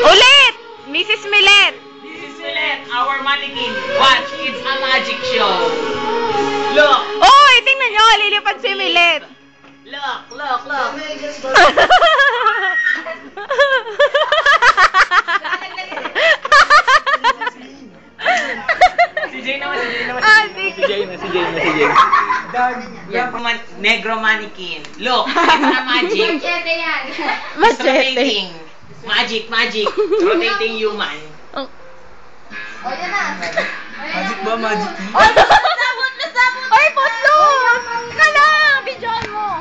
Ulit! Mrs. Millet! Mrs. Millet, our mannequin. Watch, it's a magic show. Look! Oy, tingnan nyo, lilipad si Millet. Look. Si Jay naman. Si Jay na. Negro mannequin. Look, it's a magic. Machete yan. It's rotating. Magic. Rotating human. Oh. O, yan na. Magic ba? Magic key? Ay, puso! Teka lang, videoan mo.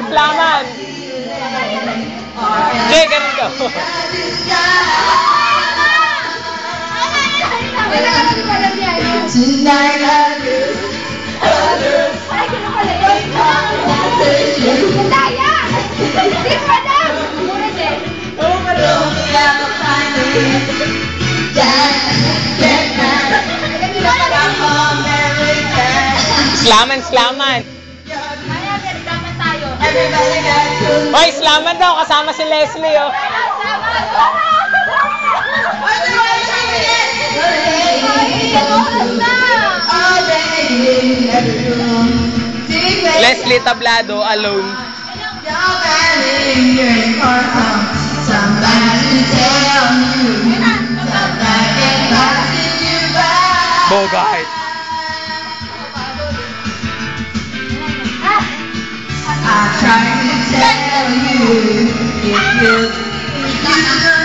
Slaman. Jay, ganun ka. Tonight I lose. Ay, kino pala yun? Daya! Hindi pa lang! Muna din. Slaman. Kaya, nagdaman tayo. Hoy, slaman daw. Kasama si Leslie, oh. Leslie Tablado, alone. Bogart. I tried to tell you it feels